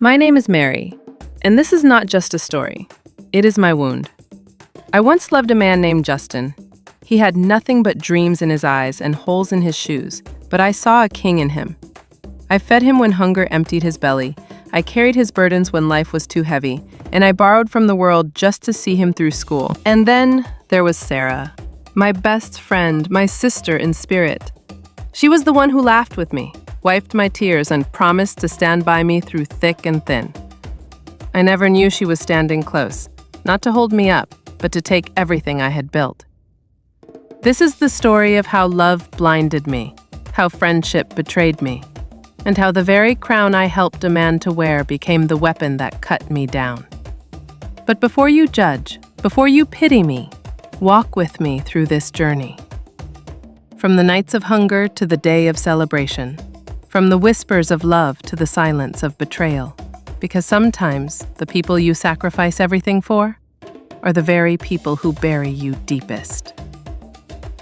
My name is Mary, and this is not just a story. It is my wound. I once loved a man named Justin. He had nothing but dreams in his eyes and holes in his shoes, but I saw a king in him. I fed him when hunger emptied his belly. I carried his burdens when life was too heavy, and I borrowed from the world just to see him through school. And then there was Sarah, my best friend, my sister in spirit. She was the one who laughed with me, wiped my tears, and promised to stand by me through thick and thin. I never knew she was standing close, not to hold me up, but to take everything I had built. This is the story of how love blinded me, how friendship betrayed me, and how the very crown I helped a man to wear became the weapon that cut me down. But before you judge, before you pity me, walk with me through this journey. From the nights of hunger to the day of celebration, from the whispers of love to the silence of betrayal, because sometimes the people you sacrifice everything for are the very people who bury you deepest.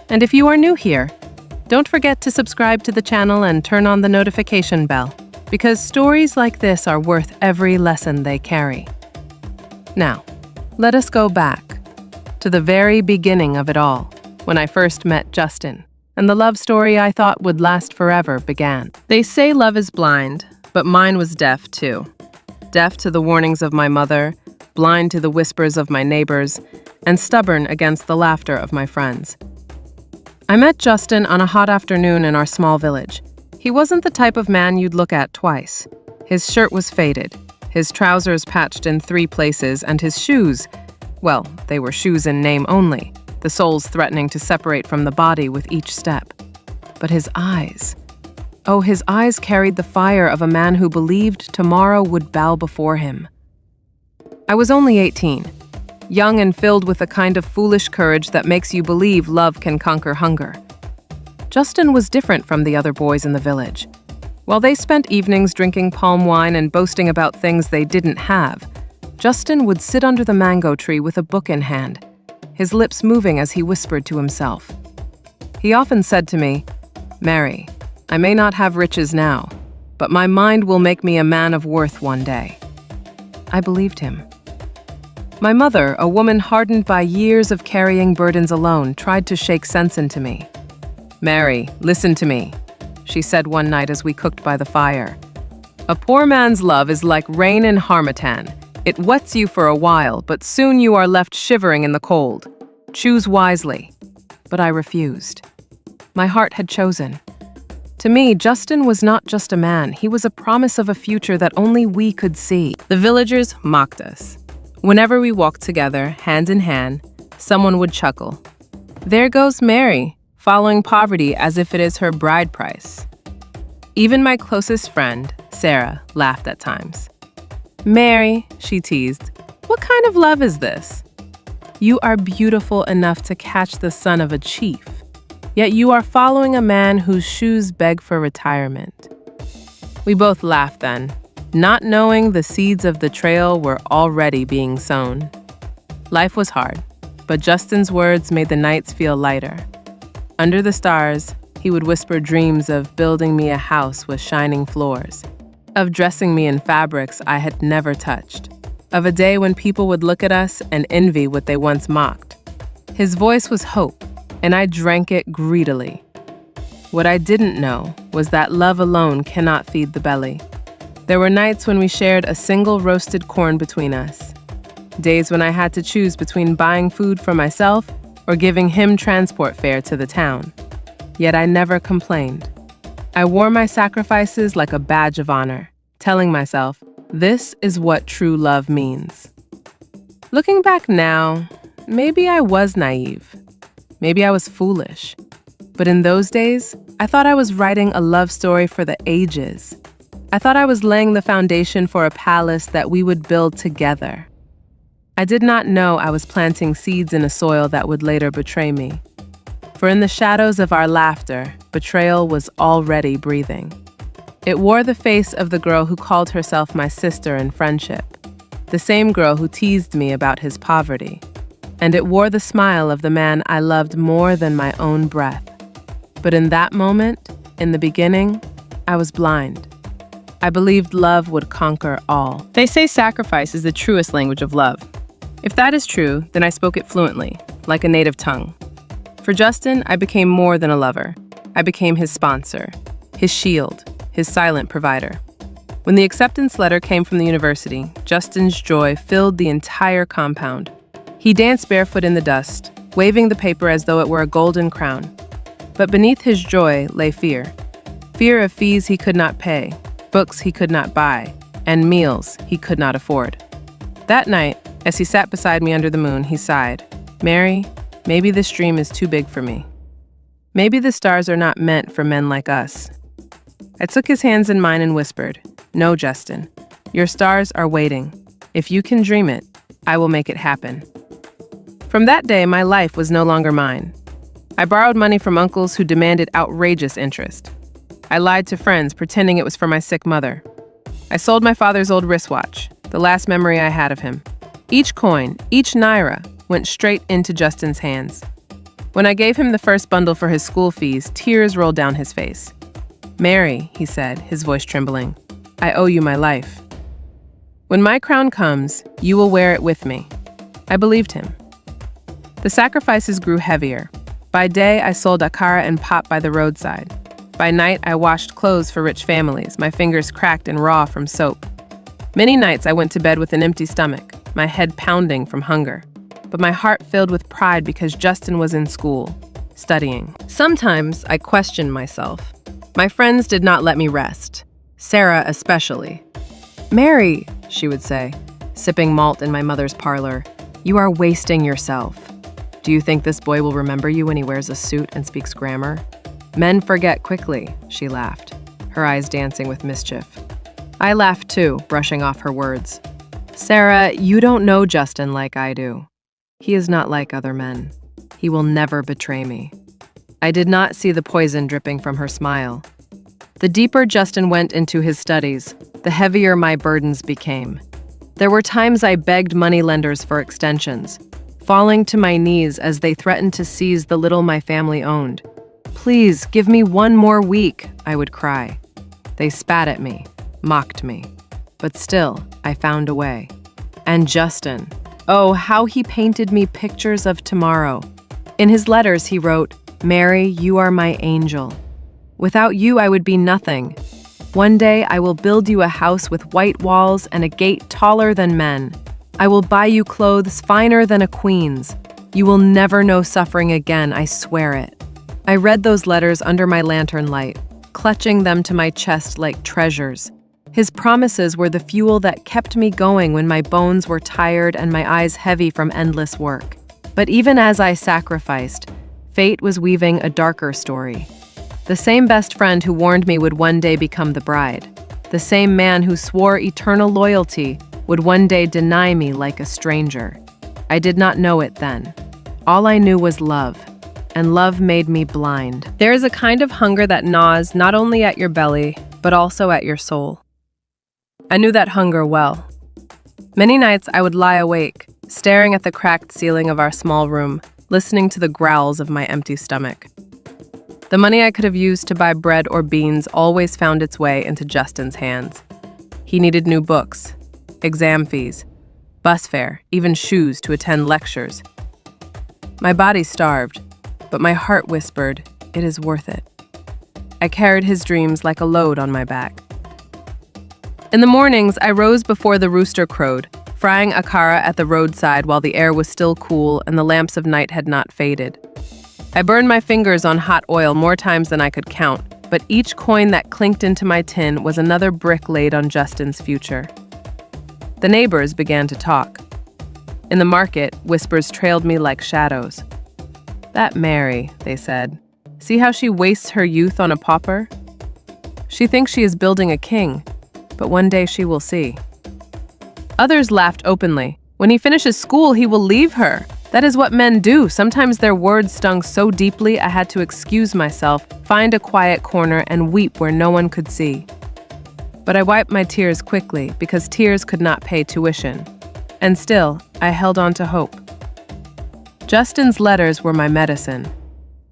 And if you are new here, don't forget to subscribe to the channel and turn on the notification bell, because stories like this are worth every lesson they carry. Now, let us go back to the very beginning of it all, when I first met Justin, and the love story I thought would last forever began. They say love is blind, but mine was deaf too. Deaf to the warnings of my mother, blind to the whispers of my neighbors, and stubborn against the laughter of my friends. I met Justin on a hot afternoon in our small village. He wasn't the type of man you'd look at twice. His shirt was faded, his trousers patched in 3 places, and his shoes, well, they were shoes in name only, the soles threatening to separate from the body with each step. But his eyes, oh, his eyes carried the fire of a man who believed tomorrow would bow before him. I was only 18. Young and filled with the kind of foolish courage that makes you believe love can conquer hunger. Justin was different from the other boys in the village. While they spent evenings drinking palm wine and boasting about things they didn't have, Justin would sit under the mango tree with a book in hand, his lips moving as he whispered to himself. He often said to me, "Mary, I may not have riches now, but my mind will make me a man of worth one day." I believed him. My mother, a woman hardened by years of carrying burdens alone, tried to shake sense into me. "Mary, listen to me," she said one night as we cooked by the fire. "A poor man's love is like rain in harmattan. It wets you for a while, but soon you are left shivering in the cold. Choose wisely." But I refused. My heart had chosen. To me, Justin was not just a man. He was a promise of a future that only we could see. The villagers mocked us. Whenever we walked together, hand in hand, someone would chuckle. "There goes Mary, following poverty as if it is her bride price." Even my closest friend, Sarah, laughed at times. "Mary," she teased, "what kind of love is this? You are beautiful enough to catch the son of a chief, yet you are following a man whose shoes beg for retirement." We both laughed then, not knowing the seeds of betrayal were already being sown. Life was hard, but Justin's words made the nights feel lighter. Under the stars, he would whisper dreams of building me a house with shining floors, of dressing me in fabrics I had never touched, of a day when people would look at us and envy what they once mocked. His voice was hope, and I drank it greedily. What I didn't know was that love alone cannot feed the belly. There were nights when we shared a single roasted corn between us, days when I had to choose between buying food for myself or giving him transport fare to the town. Yet I never complained. I wore my sacrifices like a badge of honor, telling myself, this is what true love means. Looking back now, maybe I was naive. Maybe I was foolish. But in those days, I thought I was writing a love story for the ages. I thought I was laying the foundation for a palace that we would build together. I did not know I was planting seeds in a soil that would later betray me. For in the shadows of our laughter, betrayal was already breathing. It wore the face of the girl who called herself my sister in friendship, the same girl who teased me about his poverty, and it wore the smile of the man I loved more than my own breath. But in that moment, in the beginning, I was blind. I believed love would conquer all. They say sacrifice is the truest language of love. If that is true, then I spoke it fluently, like a native tongue. For Justin, I became more than a lover. I became his sponsor, his shield, his silent provider. When the acceptance letter came from the university, Justin's joy filled the entire compound. He danced barefoot in the dust, waving the paper as though it were a golden crown. But beneath his joy lay fear. Fear of fees he could not pay, books he could not buy, and meals he could not afford. That night, as he sat beside me under the moon, he sighed, "Mary, maybe this dream is too big for me. Maybe the stars are not meant for men like us." I took his hands in mine and whispered, "No, Justin, your stars are waiting. If you can dream it, I will make it happen." From that day, my life was no longer mine. I borrowed money from uncles who demanded outrageous interest. I lied to friends, pretending it was for my sick mother. I sold my father's old wristwatch, the last memory I had of him. Each coin, each naira, went straight into Justin's hands. When I gave him the first bundle for his school fees, tears rolled down his face. "Mary," he said, his voice trembling, "I owe you my life. When my crown comes, you will wear it with me." I believed him. The sacrifices grew heavier. By day, I sold akara and pop by the roadside. By night, I washed clothes for rich families, my fingers cracked and raw from soap. Many nights, I went to bed with an empty stomach, my head pounding from hunger, but my heart filled with pride because Justin was in school, studying. Sometimes, I questioned myself. My friends did not let me rest, Sarah especially. "Mary," she would say, sipping malt in my mother's parlor, "you are wasting yourself. Do you think this boy will remember you when he wears a suit and speaks grammar?" "Men forget quickly," she laughed, her eyes dancing with mischief. I laughed too, brushing off her words. "Sarah, you don't know Justin like I do. He is not like other men. He will never betray me." I did not see the poison dripping from her smile. The deeper Justin went into his studies, the heavier my burdens became. There were times I begged moneylenders for extensions, falling to my knees as they threatened to seize the little my family owned. "Please, give me one more week," I would cry. They spat at me, mocked me. But still, I found a way. And Justin, oh, how he painted me pictures of tomorrow. In his letters, he wrote, "Mary, you are my angel. Without you, I would be nothing. One day, I will build you a house with white walls and a gate taller than men. I will buy you clothes finer than a queen's. You will never know suffering again, I swear it." I read those letters under my lantern light, clutching them to my chest like treasures. His promises were the fuel that kept me going when my bones were tired and my eyes heavy from endless work. But even as I sacrificed, fate was weaving a darker story. The same best friend who warned me would one day become the bride. The same man who swore eternal loyalty would one day deny me like a stranger. I did not know it then. All I knew was love, and love made me blind. There is a kind of hunger that gnaws not only at your belly, but also at your soul. I knew that hunger well. Many nights I would lie awake, staring at the cracked ceiling of our small room, listening to the growls of my empty stomach. The money I could have used to buy bread or beans always found its way into Justin's hands. He needed new books, exam fees, bus fare, even shoes to attend lectures. My body starved, but my heart whispered, "It is worth it." I carried his dreams like a load on my back. In the mornings, I rose before the rooster crowed, frying akara at the roadside while the air was still cool and the lamps of night had not faded. I burned my fingers on hot oil more times than I could count, but each coin that clinked into my tin was another brick laid on Justin's future. The neighbors began to talk. In the market, whispers trailed me like shadows. "That Mary," they said. "See how she wastes her youth on a pauper? She thinks she is building a king, but one day she will see." Others laughed openly. "When he finishes school, he will leave her. That is what men do." Sometimes their words stung so deeply I had to excuse myself, find a quiet corner, and weep where no one could see. But I wiped my tears quickly because tears could not pay tuition. And still, I held on to hope. Justin's letters were my medicine.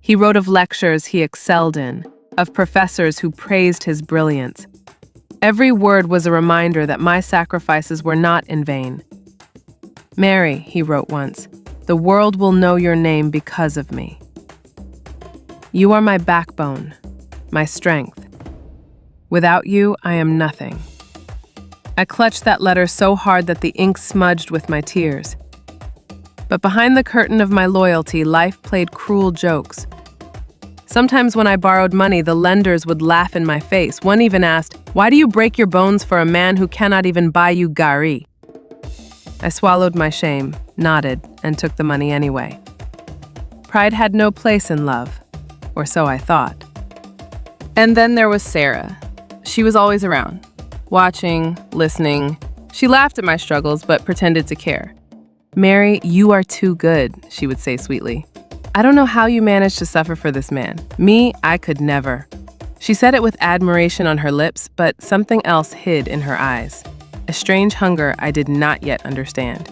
He wrote of lectures he excelled in, of professors who praised his brilliance. Every word was a reminder that my sacrifices were not in vain. "Mary," he wrote once, "the world will know your name because of me. You are my backbone, my strength. Without you, I am nothing." I clutched that letter so hard that the ink smudged with my tears. But behind the curtain of my loyalty, life played cruel jokes. Sometimes when I borrowed money, the lenders would laugh in my face. One even asked, "Why do you break your bones for a man who cannot even buy you gari?" I swallowed my shame, nodded, and took the money anyway. Pride had no place in love, or so I thought. And then there was Sarah. She was always around, watching, listening. She laughed at my struggles, but pretended to care. "Mary, you are too good," she would say sweetly. "I don't know how you managed to suffer for this man. Me, I could never." She said it with admiration on her lips, but something else hid in her eyes. A strange hunger I did not yet understand.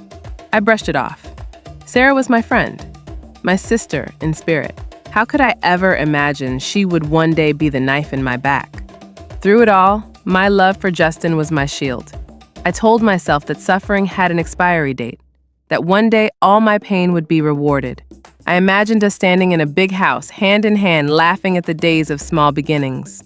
I brushed it off. Sarah was my friend, my sister in spirit. How could I ever imagine she would one day be the knife in my back? Through it all, my love for Justin was my shield. I told myself that suffering had an expiry date, that one day all my pain would be rewarded. I imagined us standing in a big house, hand in hand, laughing at the days of small beginnings.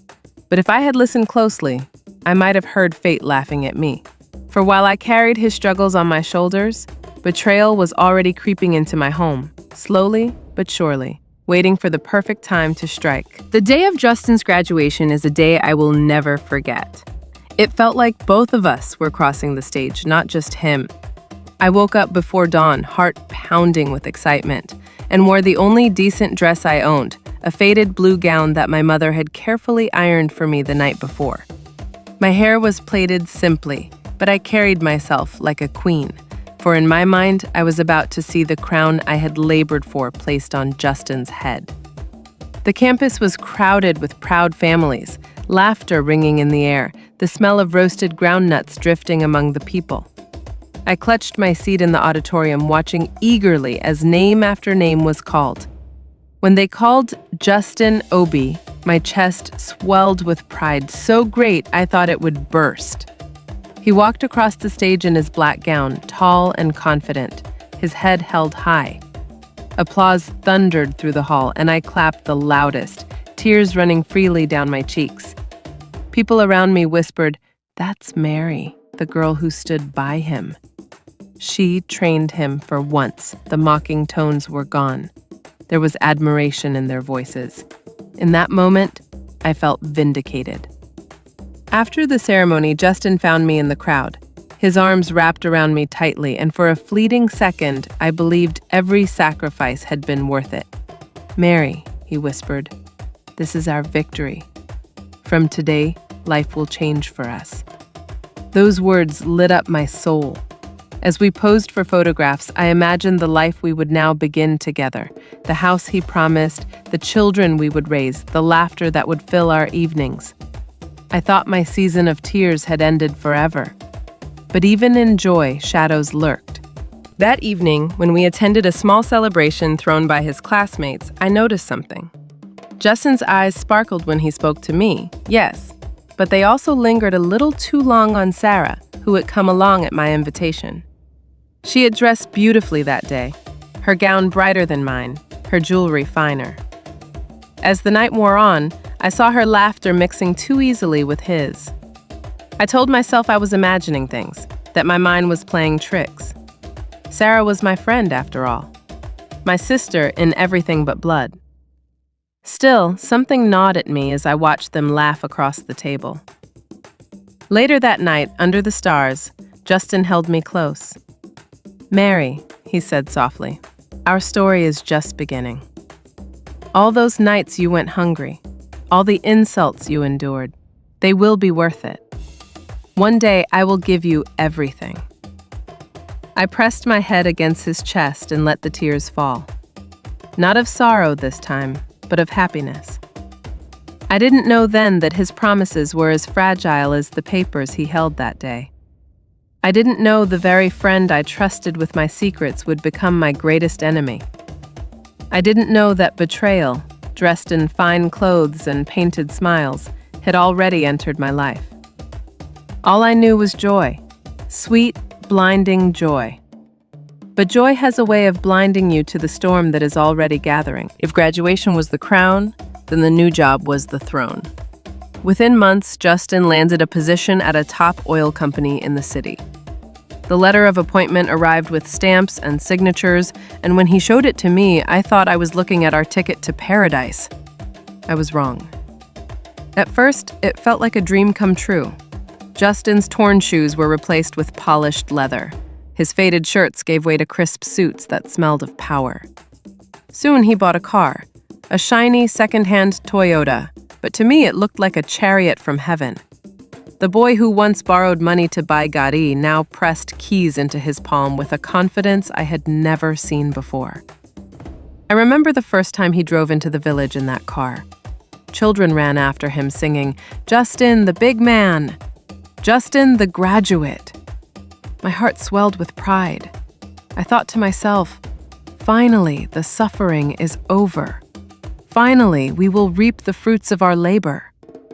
But if I had listened closely, I might have heard fate laughing at me. For while I carried his struggles on my shoulders, betrayal was already creeping into my home, slowly but surely, waiting for the perfect time to strike. The day of Justin's graduation is a day I will never forget. It felt like both of us were crossing the stage, not just him. I woke up before dawn, heart pounding with excitement, and wore the only decent dress I owned, a faded blue gown that my mother had carefully ironed for me the night before. My hair was plaited simply, but I carried myself like a queen, for in my mind, I was about to see the crown I had labored for placed on Justin's head. The campus was crowded with proud families, laughter ringing in the air, the smell of roasted groundnuts drifting among the people. I clutched my seat in the auditorium, watching eagerly as name after name was called. When they called Justin Obi, my chest swelled with pride so great I thought it would burst. He walked across the stage in his black gown, tall and confident, his head held high. Applause thundered through the hall, and I clapped the loudest, tears running freely down my cheeks. People around me whispered, "That's Mary, the girl who stood by him." She trained him for once. The mocking tones were gone. There was admiration in their voices. In that moment, I felt vindicated. After the ceremony, Justin found me in the crowd. His arms wrapped around me tightly, and for a fleeting second, I believed every sacrifice had been worth it. "Mary," he whispered, "this is our victory. From today, life will change for us." Those words lit up my soul. As we posed for photographs, I imagined the life we would now begin together, the house he promised, the children we would raise, the laughter that would fill our evenings. I thought my season of tears had ended forever. But even in joy, shadows lurked. That evening, when we attended a small celebration thrown by his classmates, I noticed something. Justin's eyes sparkled when he spoke to me, yes, but they also lingered a little too long on Sarah, who had come along at my invitation. She had dressed beautifully that day, her gown brighter than mine, her jewelry finer. As the night wore on, I saw her laughter mixing too easily with his. I told myself I was imagining things, that my mind was playing tricks. Sarah was my friend, after all. My sister in everything but blood. Still, something gnawed at me as I watched them laugh across the table. Later that night, under the stars, Justin held me close. "Mary," he said softly, "our story is just beginning. All those nights you went hungry, all the insults you endured, they will be worth it. One day I will give you everything." I pressed my head against his chest and let the tears fall. Not of sorrow this time, but of happiness. I didn't know then that his promises were as fragile as the papers he held that day. I didn't know the very friend I trusted with my secrets would become my greatest enemy. I didn't know that betrayal, dressed in fine clothes and painted smiles, had already entered my life. All I knew was joy. Sweet, blinding joy. But joy has a way of blinding you to the storm that is already gathering. If graduation was the crown, then the new job was the throne. Within months, Justin landed a position at a top oil company in the city. The letter of appointment arrived with stamps and signatures, and when he showed it to me, I thought I was looking at our ticket to paradise. I was wrong. At first, it felt like a dream come true. Justin's torn shoes were replaced with polished leather. His faded shirts gave way to crisp suits that smelled of power. Soon he bought a car, a shiny second-hand Toyota, but to me it looked like a chariot from heaven. The boy who once borrowed money to buy gari now pressed keys into his palm with a confidence I had never seen before. I remember the first time he drove into the village in that car. Children ran after him singing, "Justin, the big man! Justin, the graduate!" My heart swelled with pride. I thought to myself, finally, the suffering is over. Finally, we will reap the fruits of our labor.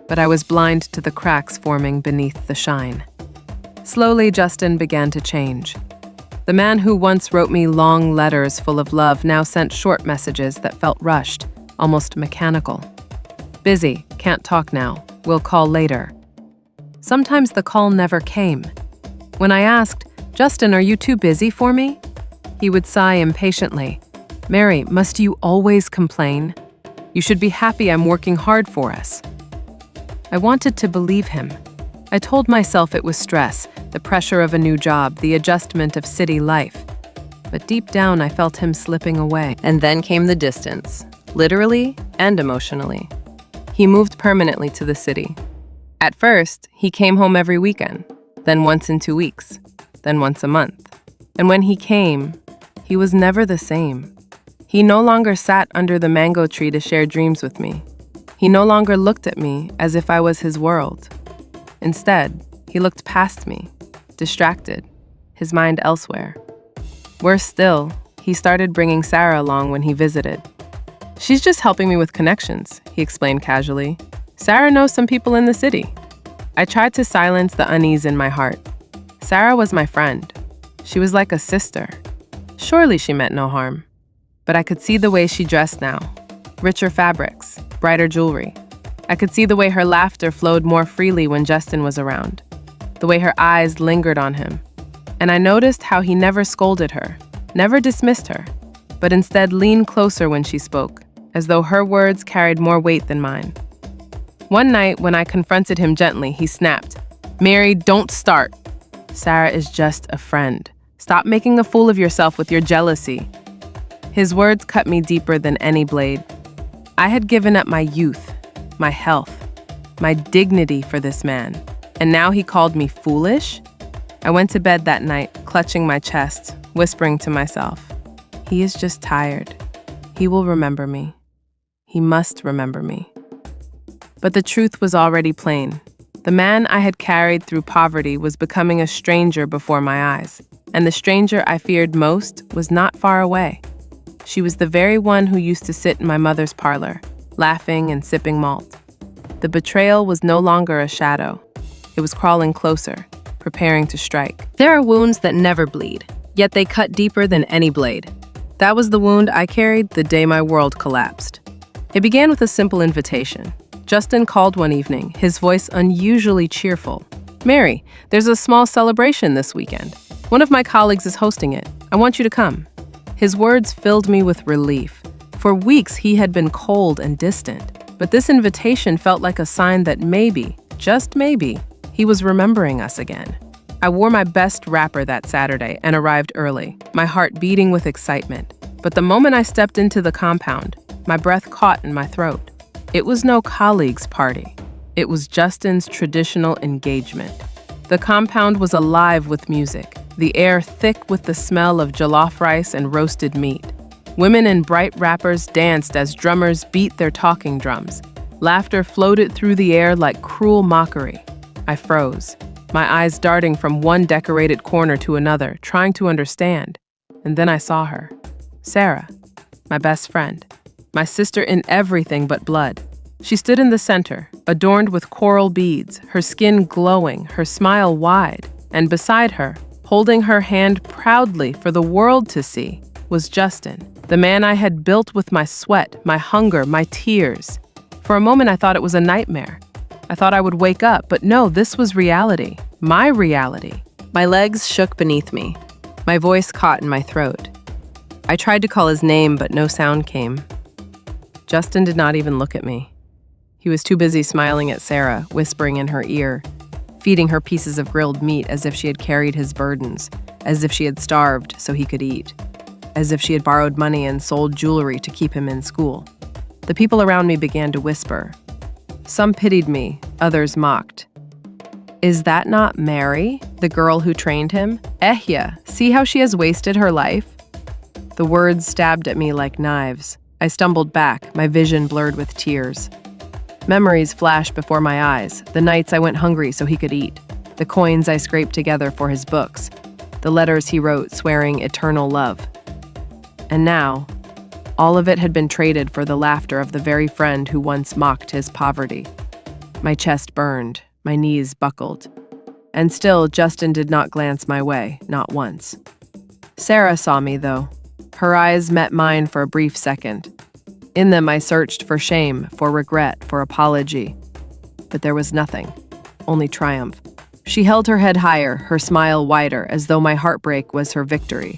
But I was blind to the cracks forming beneath the shine. Slowly, Justin began to change. The man who once wrote me long letters full of love now sent short messages that felt rushed, almost mechanical. "Busy, can't talk now, we'll call later." Sometimes the call never came. When I asked, "Justin, are you too busy for me?" he would sigh impatiently. "Mary, must you always complain? You should be happy I'm working hard for us." I wanted to believe him. I told myself it was stress, the pressure of a new job, the adjustment of city life. But deep down, I felt him slipping away. And then came the distance, literally and emotionally. He moved permanently to the city. At first, he came home every weekend, then once in 2 weeks, then once a month. And when he came, he was never the same. He no longer sat under the mango tree to share dreams with me. He no longer looked at me as if I was his world. Instead, he looked past me, distracted, his mind elsewhere. Worse still, he started bringing Sarah along when he visited. "She's just helping me with connections," he explained casually. "Sarah knows some people in the city." I tried to silence the unease in my heart. Sarah was my friend. She was like a sister. Surely she meant no harm. But I could see the way she dressed now. Richer fabrics, brighter jewelry. I could see the way her laughter flowed more freely when Justin was around, the way her eyes lingered on him. And I noticed how he never scolded her, never dismissed her, but instead leaned closer when she spoke, as though her words carried more weight than mine. One night, when I confronted him gently, he snapped, "Mary, don't start. Sarah is just a friend. Stop making a fool of yourself with your jealousy." His words cut me deeper than any blade. I had given up my youth, my health, my dignity for this man, and now he called me foolish? I went to bed that night, clutching my chest, whispering to myself, "He is just tired. He will remember me. He must remember me." But the truth was already plain. The man I had carried through poverty was becoming a stranger before my eyes, and the stranger I feared most was not far away. She was the very one who used to sit in my mother's parlor, laughing and sipping malt. The betrayal was no longer a shadow. It was crawling closer, preparing to strike. There are wounds that never bleed, yet they cut deeper than any blade. That was the wound I carried the day my world collapsed. It began with a simple invitation. Justin called one evening, his voice unusually cheerful. "Mary, there's a small celebration this weekend. One of my colleagues is hosting it. I want you to come." His words filled me with relief. For weeks, he had been cold and distant, but this invitation felt like a sign that maybe, just maybe, he was remembering us again. I wore my best wrapper that Saturday and arrived early, my heart beating with excitement. But the moment I stepped into the compound, my breath caught in my throat. It was no colleague's party. It was Justin's traditional engagement. The compound was alive with music, the air thick with the smell of jollof rice and roasted meat. Women in bright wrappers danced as drummers beat their talking drums. Laughter floated through the air like cruel mockery. I froze, my eyes darting from one decorated corner to another, trying to understand. And then I saw her. Sarah, my best friend, my sister in everything but blood. She stood in the center, adorned with coral beads, her skin glowing, her smile wide, and beside her, holding her hand proudly for the world to see, was Justin, the man I had built with my sweat, my hunger, my tears. For a moment, I thought it was a nightmare. I thought I would wake up, but no, this was reality. My reality. My legs shook beneath me. My voice caught in my throat. I tried to call his name, but no sound came. Justin did not even look at me. He was too busy smiling at Sarah, whispering in her ear, feeding her pieces of grilled meat as if she had carried his burdens, as if she had starved so he could eat, as if she had borrowed money and sold jewelry to keep him in school. The people around me began to whisper. Some pitied me, others mocked. Is that not Mary, the girl who trained him? Ehya, see how she has wasted her life? The words stabbed at me like knives. I stumbled back, my vision blurred with tears. Memories flashed before my eyes, the nights I went hungry so he could eat, the coins I scraped together for his books, the letters he wrote swearing eternal love. And now, all of it had been traded for the laughter of the very friend who once mocked his poverty. My chest burned, my knees buckled. And still, Justin did not glance my way, not once. Sarah saw me, though. Her eyes met mine for a brief second. In them, I searched for shame, for regret, for apology. But there was nothing, only triumph. She held her head higher, her smile wider, as though my heartbreak was her victory.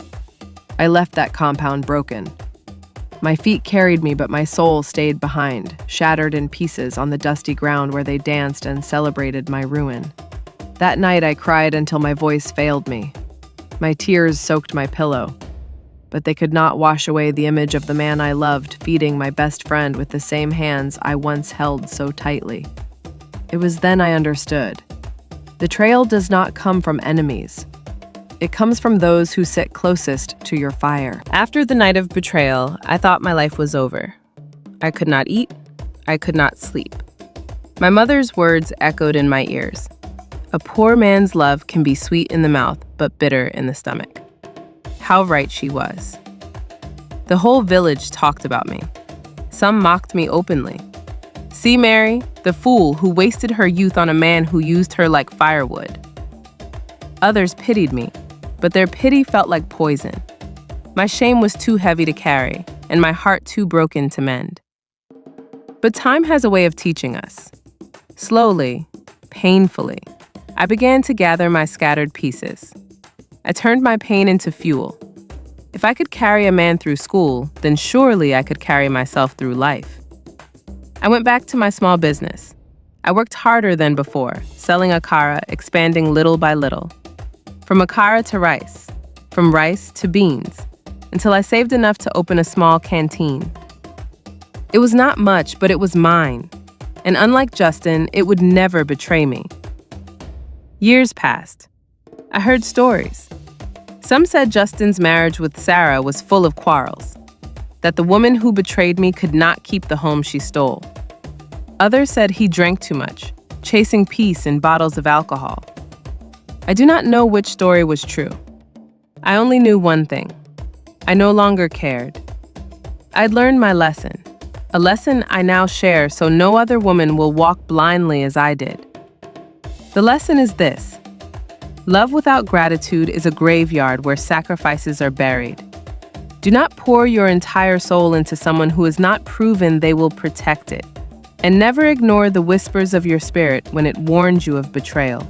I left that compound broken. My feet carried me, but my soul stayed behind, shattered in pieces on the dusty ground where they danced and celebrated my ruin. That night, I cried until my voice failed me. My tears soaked my pillow, but they could not wash away the image of the man I loved feeding my best friend with the same hands I once held so tightly. It was then I understood. Betrayal does not come from enemies. It comes from those who sit closest to your fire. After the night of betrayal, I thought my life was over. I could not eat. I could not sleep. My mother's words echoed in my ears. A poor man's love can be sweet in the mouth, but bitter in the stomach. How right she was. The whole village talked about me. Some mocked me openly. See Mary, the fool who wasted her youth on a man who used her like firewood. Others pitied me, but their pity felt like poison. My shame was too heavy to carry, and my heart too broken to mend. But time has a way of teaching us. Slowly, painfully, I began to gather my scattered pieces. I turned my pain into fuel. If I could carry a man through school, then surely I could carry myself through life. I went back to my small business. I worked harder than before, selling akara, expanding little by little. From akara to rice, from rice to beans, until I saved enough to open a small canteen. It was not much, but it was mine. And unlike Justin, it would never betray me. Years passed. I heard stories. Some said Justin's marriage with Sarah was full of quarrels, that the woman who betrayed me could not keep the home she stole. Others said he drank too much, chasing peace in bottles of alcohol. I do not know which story was true. I only knew one thing. I no longer cared. I'd learned my lesson, a lesson I now share so no other woman will walk blindly as I did. The lesson is this. Love without gratitude is a graveyard where sacrifices are buried. Do not pour your entire soul into someone who has not proven they will protect it. And never ignore the whispers of your spirit when it warns you of betrayal.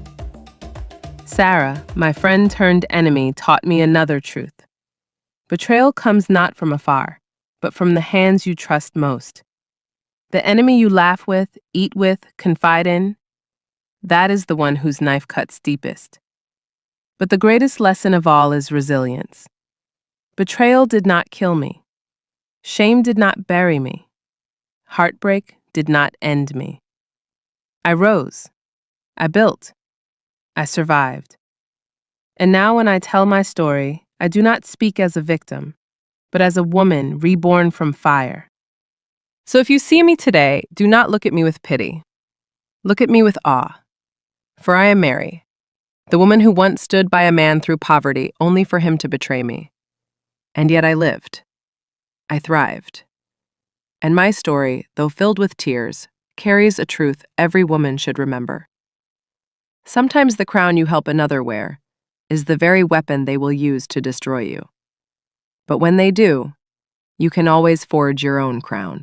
Sarah, my friend turned enemy, taught me another truth. Betrayal comes not from afar, but from the hands you trust most. The enemy you laugh with, eat with, confide in, that is the one whose knife cuts deepest. But the greatest lesson of all is resilience. Betrayal did not kill me. Shame did not bury me. Heartbreak did not end me. I rose. I built. I survived. And now when I tell my story, I do not speak as a victim, but as a woman reborn from fire. So if you see me today, do not look at me with pity. Look at me with awe. For I am Mary, the woman who once stood by a man through poverty only for him to betray me. And yet I lived. I thrived. And my story, though filled with tears, carries a truth every woman should remember. Sometimes the crown you help another wear is the very weapon they will use to destroy you. But when they do, you can always forge your own crown.